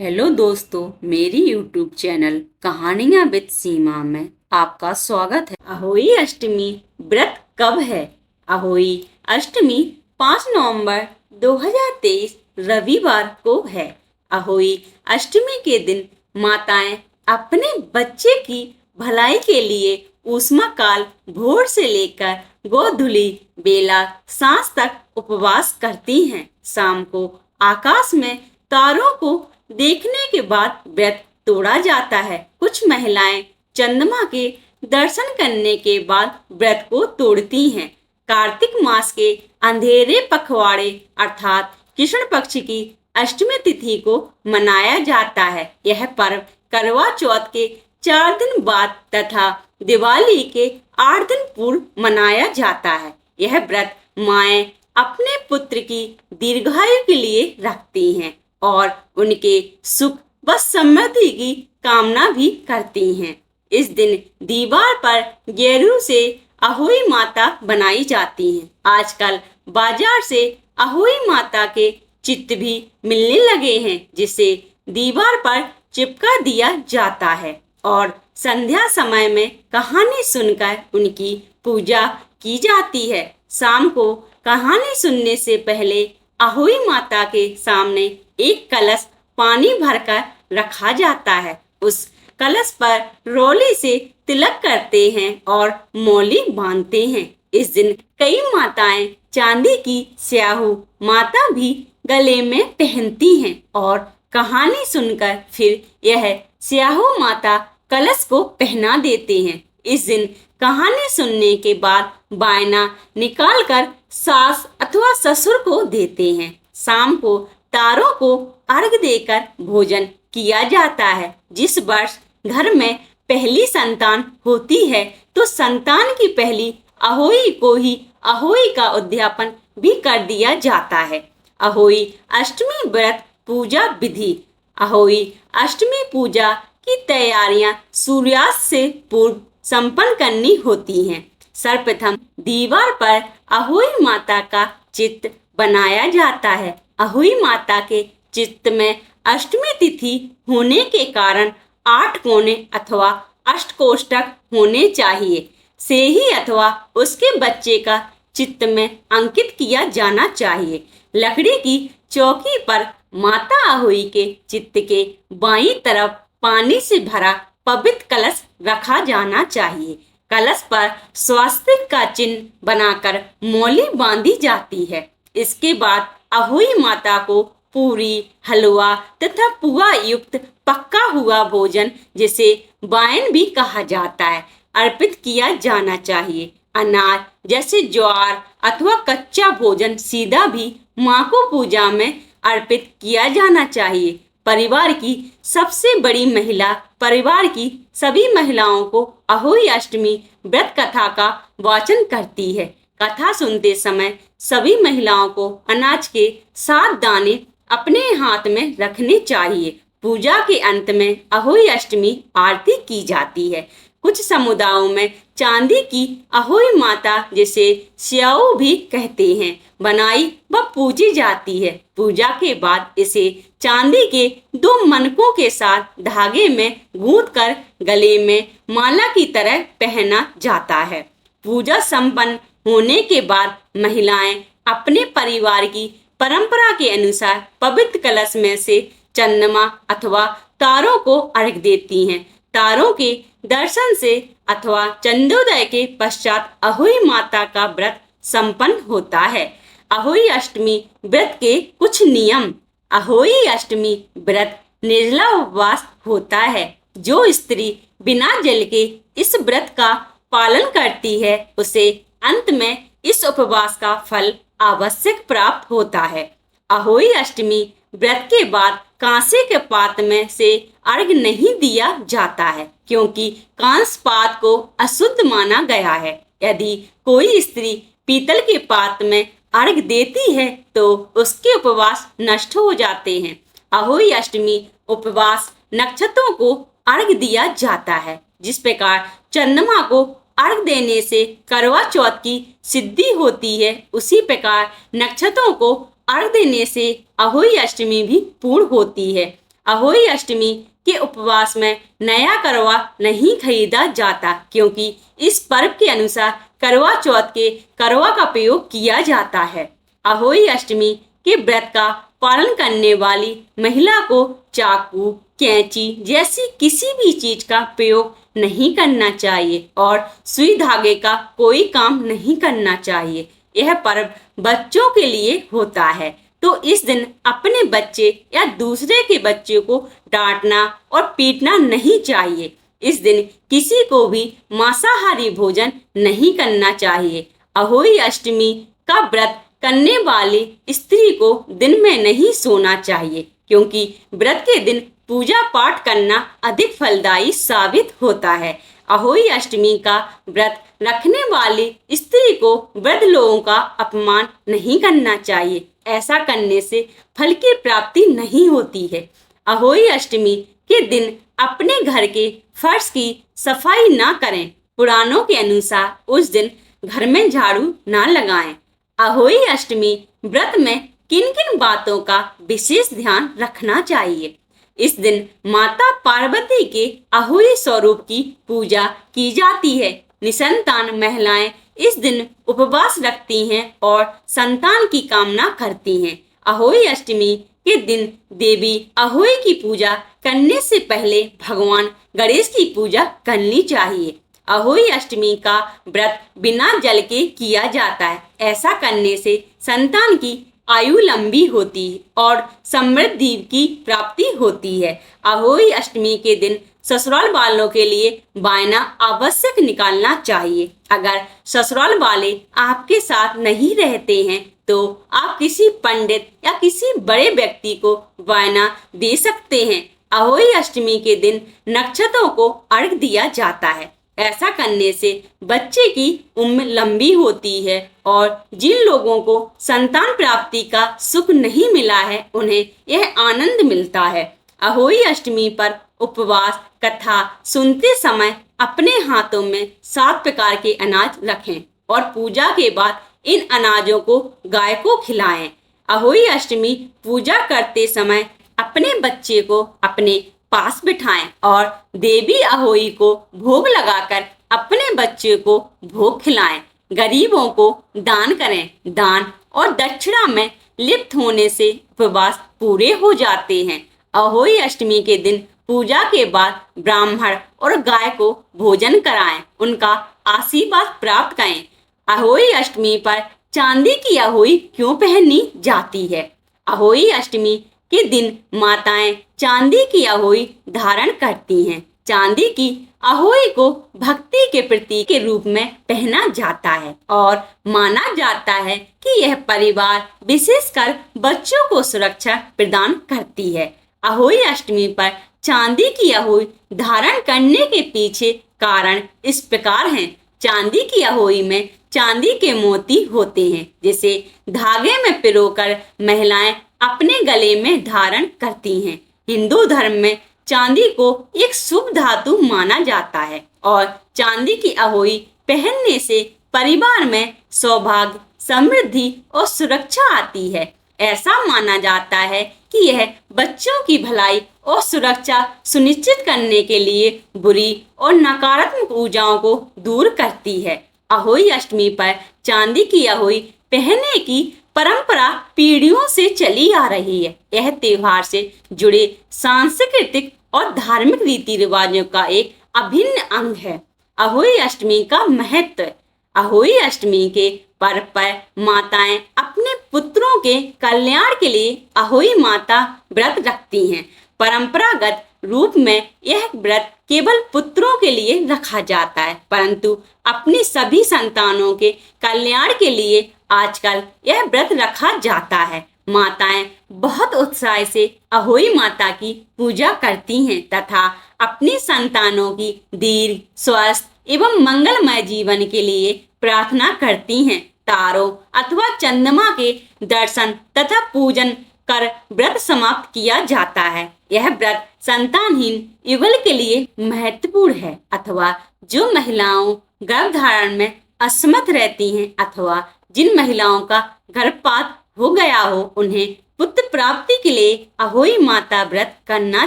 Hello दोस्तों, मेरी YouTube channel कहानियां विद सीमा में आपका स्वागत है। अहोई अष्टमी व्रत कब है? अहोई अष्टमी 5 नवंबर 2023 रविवार को है। अहोई अष्टमी के दिन माताएं अपने बच्चे की भलाई के लिए ऊष्मा काल भोर से लेकर गोधूली बेला सांझ तक उपवास करती हैं। शाम को आकाश में तारों को देखने के बाद व्रत तोड़ा जाता है। कुछ महिलाएं चंद्रमा के दर्शन करने के बाद व्रत को तोड़ती हैं। कार्तिक मास के अंधेरे पखवाड़े अर्थात कृष्ण पक्ष की अष्टमी तिथि को मनाया जाता है। यह पर्व करवा चौथ के 4 दिन बाद तथा दिवाली के 8 दिन पूर्व मनाया जाता है। यह व्रत माएं अपने पुत्र की दीर्घायु के लिए रखती हैं और उनके सुख व समृद्धि की कामना भी करती हैं। इस दिन दीवार पर गेरू से अहोई माता बनाई जाती हैं। आजकल बाजार से अहोई माता के चित्र भी मिलने लगे हैं, जिसे दीवार पर चिपका दिया जाता है और संध्या समय में कहानी सुनकर उनकी पूजा की जाती है। शाम को कहानी सुनने से पहले अहोई माता के सामने एक कलश पानी भरकर रखा जाता है। उस कलश पर रोली से तिलक करते हैं और मौली बांधते हैं। इस दिन कई माताएं चांदी की स्याहू माता भी गले में पहनती हैं और कहानी सुनकर फिर यह स्याहू माता कलश को पहना देते हैं। इस दिन कहानी सुनने के बाद बायना निकालकर सास अथवा ससुर को देते हैं। शाम को तारों को अर्घ देकर भोजन किया जाता है। जिस वर्ष घर में पहली संतान होती है तो संतान की पहली अहोई को ही अहोई का उद्यापन भी कर दिया जाता है। अहोई अष्टमी व्रत पूजा विधि। अहोई अष्टमी पूजा की तैयारियां सूर्यास्त से पूर्व संपन्न करनी होती हैं। सर्वप्रथम दीवार पर अहोई माता का चित्र बनाया जाता है। अहोई माता के चित्र में अष्टमी तिथि होने के कारण 8 कोने अथवा अष्टकोष्ठक होने चाहिए। से ही अथवा उसके बच्चे का चित्र में अंकित किया जाना चाहिए। लकड़ी की चौकी पर माता अहोई के चित्र के बाईं तरफ पानी से भरा पवित्र कलश रखा जाना चाहिए। कलश पर स्वास्तिक का चिन्ह बनाकर मौली बांधी जाती है। इसके बाद अहोई माता को पूरी, हलवा तथा पुआ युक्त पक्का हुआ भोजन, जिसे वायन भी कहा जाता है, अर्पित किया जाना चाहिए। अनाज जैसे ज्वार अथवा कच्चा भोजन सीधा भी माँ को पूजा में अर्पित किया जाना चाहिए। परिवार की सबसे बड़ी महिला परिवार की सभी महिलाओं को अहोई अष्टमी व्रत कथा का वाचन करती है। कथा सुनते समय सभी महिलाओं को अनाज के 7 दाने अपने हाथ में रखने चाहिए। पूजा के अंत में अहोई अष्टमी आरती की जाती है। कुछ समुदायों में चांदी की अहोई माता, जिसे स्याऊ भी कहते हैं, बनाई व पूजी जाती है। पूजा के बाद इसे चांदी के 2 मनकों के साथ धागे में गूंथकर गले में माला की तरह पहना जाता है। पूजा संपन्न होने के बाद महिलाएं अपने परिवार की परंपरा के अनुसार पवित्र कलश में से चंद्रमा अथवा तारों को अर्घ देती हैं। तारों के दर्शन से अथवा चंद्रोदय के पश्चात अहोई माता का व्रत संपन्न होता है। अहोई अष्टमी व्रत के कुछ नियम। अहोई अष्टमी व्रत निर्जला उपवास होता है। जो स्त्री बिना जल के इस व्रत का पालन करती है, उसे अंत में इस उपवास का फल आवश्यक प्राप्त होता है। अहोई अष्टमी व्रत के बाद कांसे के पात्र में से अर्घ नहीं दिया जाता है, क्योंकि कांस पात्र को अशुद्ध माना गया है। यदि कोई स्त्री पीतल के पात्र में अर्घ देती है तो उसके उपवास नष्ट हो जाते हैं। अहोई अष्टमी उपवास नक्षत्रों को अर्घ दिया जाता है। जिस प्रकार चंद्रमा को अर्घ देने से करवा चौथ की सिद्धि होती है, उसी प्रकार नक्षत्रों को अर्घ देने से अहोई अष्टमी भी पूर्ण होती है। अहोई अष्टमी के उपवास में नया करवा नहीं खरीदा जाता, क्योंकि इस पर्व के अनुसार करवा चौथ के करवा का प्रयोग किया जाता है। अहोई अष्टमी के व्रत का पालन करने वाली महिला को चाकू, कैंची जैसी किसी भी चीज का प्रयोग नहीं करना चाहिए और सुई धागे का कोई काम नहीं करना चाहिए। यह पर्व बच्चों के लिए होता है, तो इस दिन अपने बच्चे या दूसरे के बच्चे को डांटना और पीटना नहीं चाहिए। इस दिन किसी को भी मांसाहारी भोजन नहीं करना चाहिए। अहोई अष्टमी का व्रत करने वाली स्त्री को दिन में नहीं सोना चाहिए, क्योंकि व्रत के दिन पूजा पाठ करना अधिक फलदायी साबित होता है। अहोई अष्टमी का व्रत रखने वाली स्त्री को वृद्ध लोगों का अपमान नहीं करना चाहिए। ऐसा करने से फल की प्राप्ति नहीं होती है। अहोई अष्टमी के दिन अपने घर के फर्श की सफाई ना करें। पुराणों के अनुसार उस दिन घर में झाड़ू ना लगाएं। अहोई अष्टमी व्रत में किन किन बातों का विशेष ध्यान रखना चाहिए? इस दिन माता पार्वती के अहोई स्वरूप की पूजा की जाती है। निसंतान महिलाएं इस दिन उपवास रखती हैं और संतान की कामना करती हैं। अहोई अष्टमी के दिन देवी अहोई की पूजा करने से पहले भगवान गणेश की पूजा करनी चाहिए। अहोई अष्टमी का व्रत बिना जल के किया जाता है। ऐसा करने से संतान की आयु लंबी होती है और समृद्धि की प्राप्ति होती है। अहोई अष्टमी के दिन ससुराल वालों के लिए बायना आवश्यक निकालना चाहिए। अगर ससुराल वाले आपके साथ नहीं रहते हैं तो आप किसी पंडित या किसी बड़े व्यक्ति को बायना दे सकते हैं। अहोई अष्टमी के दिन नक्षत्रों को अर्घ दिया जाता है। ऐसा करने से बच्चे की उम्र लंबी होती है और जिन लोगों को संतान प्राप्ति का सुख नहीं मिला है उन्हें यह आनंद मिलता है। अहोई अष्टमी पर उपवास कथा सुनते समय अपने हाथों में 7 प्रकार के अनाज रखें और पूजा के बाद इन अनाजों को गाय को खिलाएं। अहोई अष्टमी पूजा करते समय अपने बच्चे को अपने पास बिठाएं और देवी अहोई को भोग लगाकर अपने बच्चे को भोग खिलाएं। गरीबों को दान करें। दान और दक्षिणा में लिप्त होने से उपवास पूरे हो जाते हैं। अहोई अष्टमी के दिन पूजा के बाद ब्राह्मण और गाय को भोजन कराएं, उनका आशीर्वाद प्राप्त करें। अहोई अष्टमी पर चांदी की अहोई क्यों पहनी जाती है? अहोई अष्टमी के दिन माताएं चांदी की अहोई धारण करती हैं। चांदी की अहोई को भक्ति के प्रतीक के रूप में पहना जाता है और माना जाता है कि यह परिवार विशेषकर बच्चों को सुरक्षा प्रदान करती है। अहोई अष्टमी पर चांदी की अहोई धारण करने के पीछे कारण इस प्रकार हैं। चांदी की अहोई में चांदी के मोती होते हैं, जिसे धागे में पिरोकर महिलाएं अपने गले में धारण करती हैं। हिंदू धर्म में चांदी को एक शुभ धातु माना जाता है और चांदी की अहोई पहनने से परिवार में सौभाग्य, समृद्धि और सुरक्षा आती है। ऐसा माना जाता है कि यह बच्चों की भलाई और सुरक्षा सुनिश्चित करने के लिए बुरी और नकारात्मक ऊर्जाओं को दूर करती है। अहोई अष्टमी पर चांदी की अहोई पहनने की परंपरा पीढ़ियों से चली आ रही है। यह त्योहार से जुड़े सांस्कृतिक और धार्मिक रीति रिवाजों का एक अभिन्न अंग है। अहोई अष्टमी का महत्व। अहोई अष्टमी के पर्व पर माताएं अपने पुत्रों के कल्याण के लिए अहोई माता व्रत रखती हैं। परंपरागत रूप में यह व्रत केवल पुत्रों के लिए रखा जाता है, परंतु अपनी सभी संतानों के कल्याण के लिए आजकल यह व्रत रखा जाता है। माताएं बहुत उत्साह से अहोई माता की पूजा करती हैं तथा अपनी संतानों की दीर्घ, स्वस्थ एवं मंगलमय जीवन के लिए प्रार्थना करती हैं। तारों अथवा चंद्रमा के दर्शन तथा पूजन कर व्रत समाप्त किया जाता है। यह व्रत संतानहीन युगल के लिए महत्वपूर्ण है अथवा जो महिलाओं गर्भधारण में असमर्थ रहती हैं अथवा जिन महिलाओं का गर्भपात हो गया हो उन्हें पुत्र प्राप्ति के लिए अहोई माता व्रत करना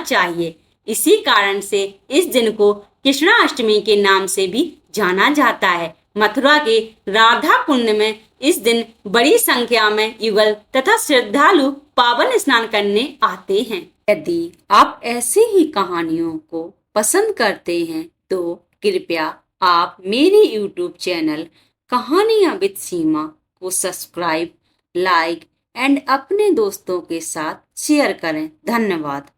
चाहिए। इसी कारण से इस दिन को कृष्णाष्टमी के नाम से भी जाना जाता है। मथुरा के राधा कुंड में इस दिन बड़ी संख्या में युगल तथा श्रद्धालु पावन स्नान करने आते हैं। यदि आप ऐसी ही कहानियों को पसंद करते हैं तो कृपया आप मेरे YouTube चैनल कहानियां विद सीमा को सब्सक्राइब, लाइक एंड अपने दोस्तों के साथ शेयर करें। धन्यवाद।